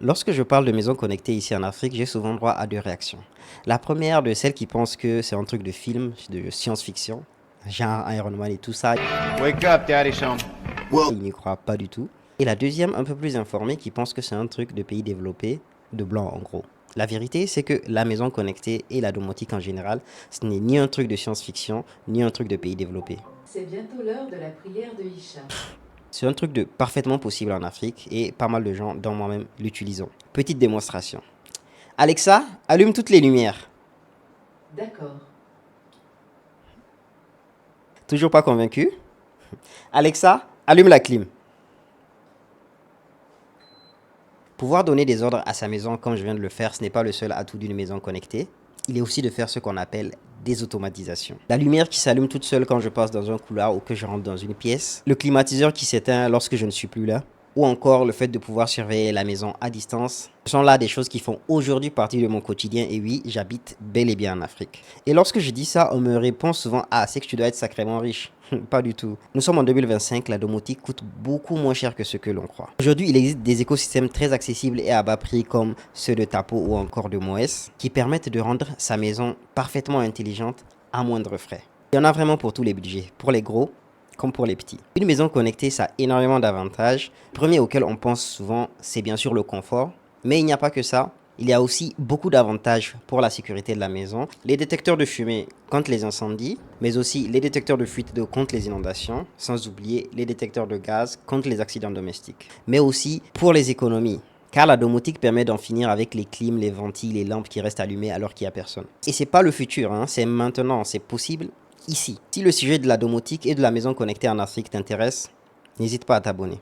Lorsque je parle de maisons connectées ici en Afrique, j'ai souvent droit à deux réactions. La première de celles qui pensent que c'est un truc de film, de science-fiction, genre Iron Man et tout ça, Wake up, Daddy's home. ils n'y croient pas du tout. Et la deuxième, un peu plus informée, qui pense que c'est un truc de pays développés, de blancs en gros. La vérité, c'est que la maison connectée et la domotique en général, ce n'est ni un truc de science-fiction, ni un truc de pays développés. C'est bientôt l'heure de la prière de Isha. C'est un truc de parfaitement possible en Afrique et pas mal de gens, dont moi-même, l'utilisons. Petite démonstration. Alexa, allume toutes les lumières. D'accord. Toujours pas convaincu? Alexa, allume la clim. Pouvoir donner des ordres à sa maison comme je viens de le faire, ce n'est pas le seul atout d'une maison connectée. Il est aussi de faire ce qu'on appelle des automatisations. La lumière qui s'allume toute seule quand je passe dans un couloir ou que je rentre dans une pièce. Le climatiseur qui s'éteint lorsque je ne suis plus là. Ou encore le fait de pouvoir surveiller la maison à distance. Ce sont là des choses qui font aujourd'hui partie de mon quotidien et oui, j'habite bel et bien en Afrique. Et lorsque je dis ça, on me répond souvent « Ah, c'est que tu dois être sacrément riche ». Pas du tout. Nous sommes en 2025, la domotique coûte beaucoup moins cher que ce que l'on croit. Aujourd'hui, il existe des écosystèmes très accessibles et à bas prix comme ceux de Tapo ou encore de Moes qui permettent de rendre sa maison parfaitement intelligente à moindre frais. Il y en a vraiment pour tous les budgets, pour les gros comme pour les petits. Une maison connectée, ça a énormément d'avantages. Le premier auquel on pense souvent, c'est bien sûr le confort. Mais il n'y a pas que ça. Il y a aussi beaucoup d'avantages pour la sécurité de la maison. Les détecteurs de fumée contre les incendies, mais aussi les détecteurs de fuite d'eau contre les inondations, sans oublier les détecteurs de gaz contre les accidents domestiques. Mais aussi pour les économies. Car la domotique permet d'en finir avec les clims, les ventiles, les lampes qui restent allumées alors qu'il n'y a personne. Et c'est pas le futur, hein, c'est maintenant, c'est possible ici. Si le sujet de la domotique et de la maison connectée en Afrique t'intéresse, n'hésite pas à t'abonner.